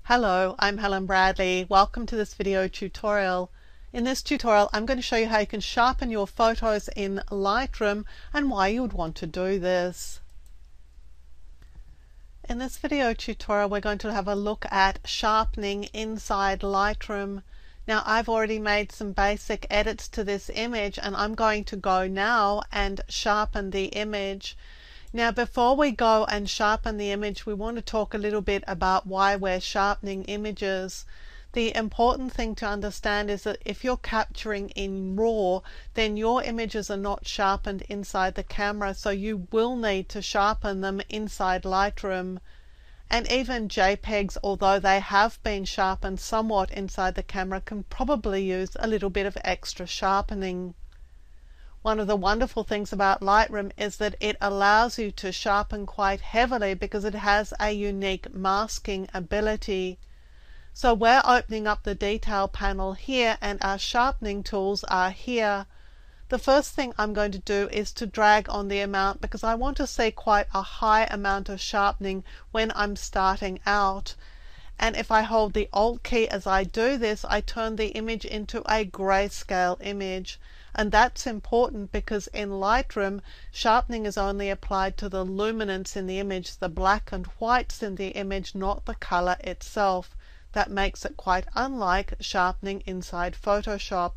Hello, I'm Helen Bradley. Welcome to this video tutorial. In this tutorial, I'm going to show you how you can sharpen your photos in Lightroom and why you would want to do this. In this video tutorial, we're going to have a look at sharpening inside Lightroom. Now, I've already made some basic edits to this image and I'm going to go now and sharpen the image. Now, before we go and sharpen the image, we want to talk a little bit about why we're sharpening images. The important thing to understand is that if you're capturing in RAW, then your images are not sharpened inside the camera, so you will need to sharpen them inside Lightroom. And even JPEGs, although they have been sharpened somewhat inside the camera, can probably use a little bit of extra sharpening. One of the wonderful things about Lightroom is that it allows you to sharpen quite heavily because it has a unique masking ability. So we're opening up the detail panel here and our sharpening tools are here. The first thing I'm going to do is to drag on the amount because I want to see quite a high amount of sharpening when I'm starting out. And if I hold the Alt key as I do this, I turn the image into a grayscale image. And that's important because in Lightroom, sharpening is only applied to the luminance in the image, the black and whites in the image, not the color itself. That makes it quite unlike sharpening inside Photoshop.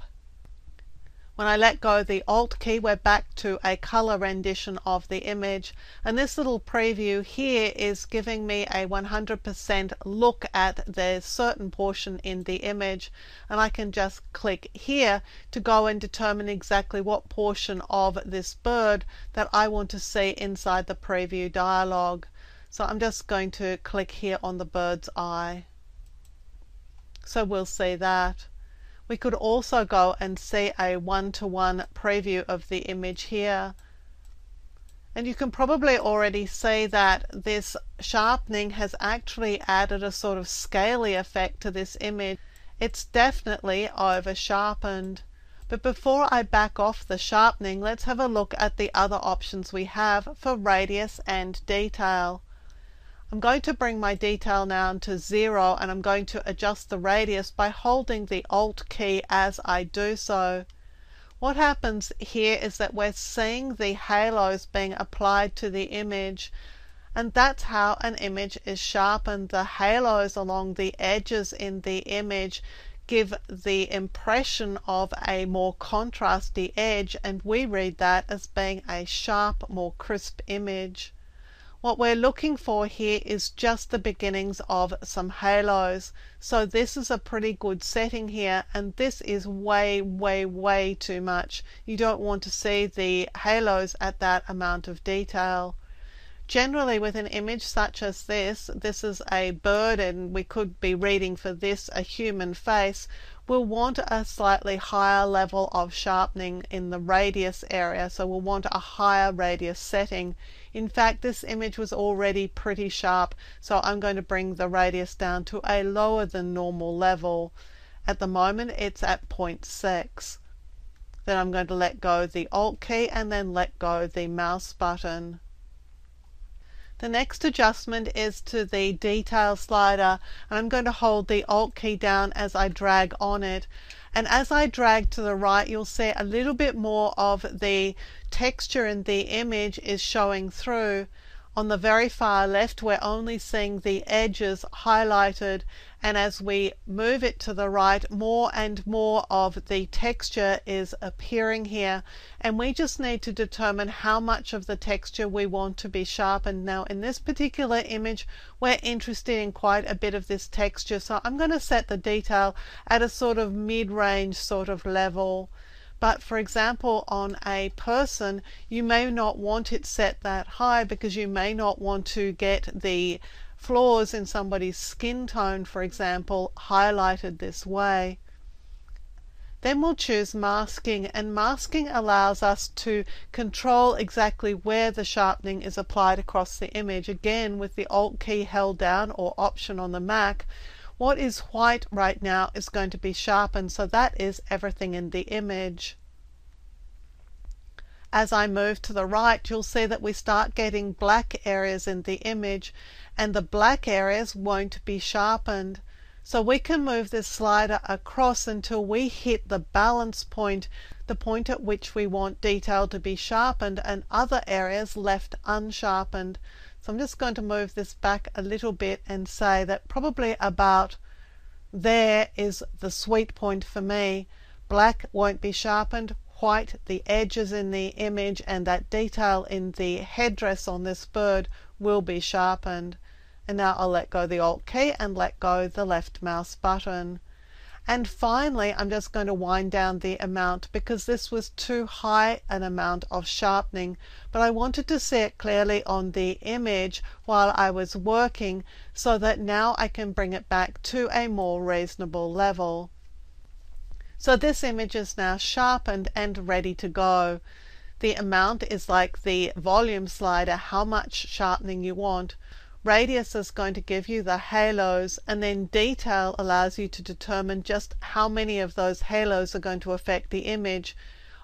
When I let go of the Alt key, we're back to a color rendition of the image, and this little preview here is giving me a 100% look at the certain portion in the image, and I can just click here to go and determine exactly what portion of this bird that I want to see inside the preview dialog. So I'm just going to click here on the bird's eye. So we'll see that. We could also go and see a one-to-one preview of the image here. And you can probably already see that this sharpening has actually added a sort of scaly effect to this image. It's definitely over sharpened. But before I back off the sharpening, let's have a look at the other options we have for radius and detail. I'm going to bring my detail now to 0 and I'm going to adjust the radius by holding the Alt key as I do so. What happens here is that we're seeing the halos being applied to the image, and that's how an image is sharpened. The halos along the edges in the image give the impression of a more contrasty edge, and we read that as being a sharp, more crisp image. What we're looking for here is just the beginnings of some halos. So this is a pretty good setting here, and this is way too much. You don't want to see the halos at that amount of detail. Generally with an image such as this is a bird and we could be reading for this a human face, we'll want a slightly higher level of sharpening in the radius area, so we'll want a higher radius setting. In fact, this image was already pretty sharp, so I'm going to bring the radius down to a lower than normal level. At the moment it's at 0.6. Then I'm going to let go the Alt key and then let go the mouse button. The next adjustment is to the detail slider, and I'm going to hold the Alt key down as I drag on it. And as I drag to the right, you'll see a little bit more of the texture in the image is showing through. On the very far left, we're only seeing the edges highlighted, and as we move it to the right, more and more of the texture is appearing here, and we just need to determine how much of the texture we want to be sharpened. Now in this particular image, we're interested in quite a bit of this texture, so I'm going to set the detail at a sort of mid-range sort of level. But for example, on a person, you may not want it set that high because you may not want to get the flaws in somebody's skin tone, for example, highlighted this way. Then we'll choose masking, and masking allows us to control exactly where the sharpening is applied across the image. Again, with the Alt key held down or Option on the Mac, what is white right now is going to be sharpened, so that is everything in the image. As I move to the right, you'll see that we start getting black areas in the image, and the black areas won't be sharpened. So we can move this slider across until we hit the balance point, the point at which we want detail to be sharpened and other areas left unsharpened. So I'm just going to move this back a little bit and say that probably about there is the sweet point for me. Black won't be sharpened, white, the edges in the image and that detail in the headdress on this bird will be sharpened. And now I'll let go the Alt key and let go the left mouse button. And finally, I'm just going to wind down the amount because this was too high an amount of sharpening, but I wanted to see it clearly on the image while I was working so that now I can bring it back to a more reasonable level. So this image is now sharpened and ready to go. The amount is like the volume slider, how much sharpening you want. Radius is going to give you the halos, and then detail allows you to determine just how many of those halos are going to affect the image.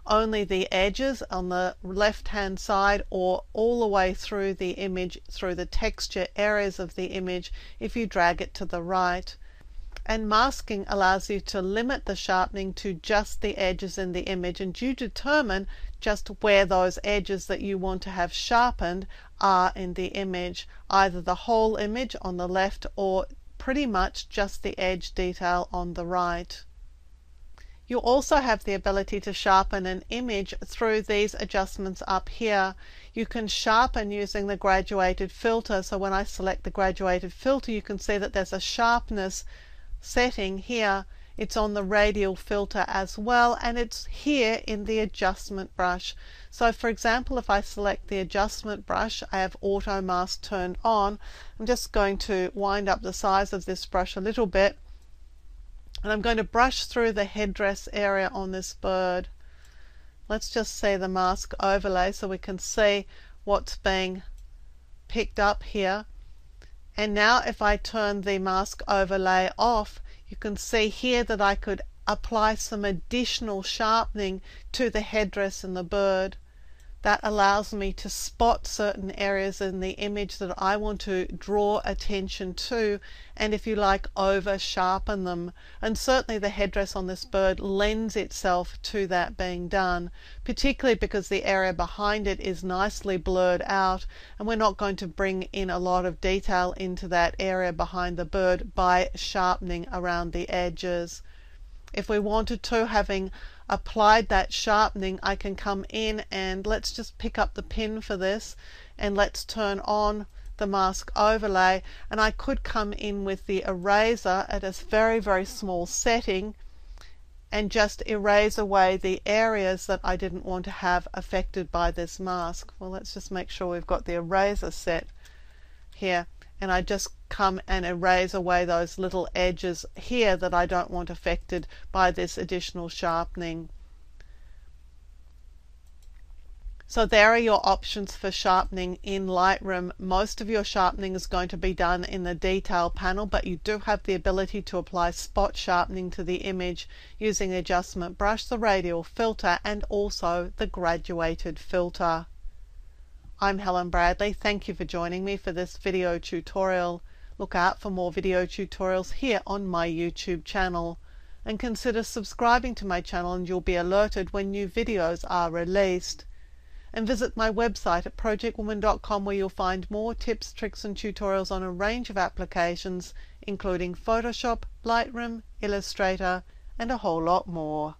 Only the edges on the left hand side or all the way through the image, through the texture areas of the image if you drag it to the right. And masking allows you to limit the sharpening to just the edges in the image, and you determine just where those edges that you want to have sharpened are in the image, either the whole image on the left or pretty much just the edge detail on the right. You also have the ability to sharpen an image through these adjustments up here. You can sharpen using the graduated filter, so when I select the graduated filter you can see that there's a sharpness setting here. It's on the radial filter as well, and it's here in the adjustment brush. So for example, if I select the adjustment brush, I have auto mask turned on. I'm just going to wind up the size of this brush a little bit, and I'm going to brush through the headdress area on this bird. Let's just see the mask overlay so we can see what's being picked up here. And now if I turn the mask overlay off, you can see here that I could apply some additional sharpening to the headdress in the bird. That allows me to spot certain areas in the image that I want to draw attention to, and if you like, over sharpen them. And certainly the headdress on this bird lends itself to that being done, particularly because the area behind it is nicely blurred out, and we're not going to bring in a lot of detail into that area behind the bird by sharpening around the edges. If we wanted to, having applied that sharpening, I can come in and let's just pick up the pin for this and let's turn on the mask overlay, and I could come in with the eraser at a very, very small setting and just erase away the areas that I didn't want to have affected by this mask. Well, let's just make sure we've got the eraser set here, and I just come and erase away those little edges here that I don't want affected by this additional sharpening. So there are your options for sharpening in Lightroom. Most of your sharpening is going to be done in the detail panel, but you do have the ability to apply spot sharpening to the image using the adjustment brush, the radial filter, and also the graduated filter. I'm Helen Bradley. Thank you for joining me for this video tutorial. Look out for more video tutorials here on my YouTube channel, and consider subscribing to my channel and you'll be alerted when new videos are released. And visit my website at projectwoman.com where you'll find more tips, tricks and tutorials on a range of applications including Photoshop, Lightroom, Illustrator and a whole lot more.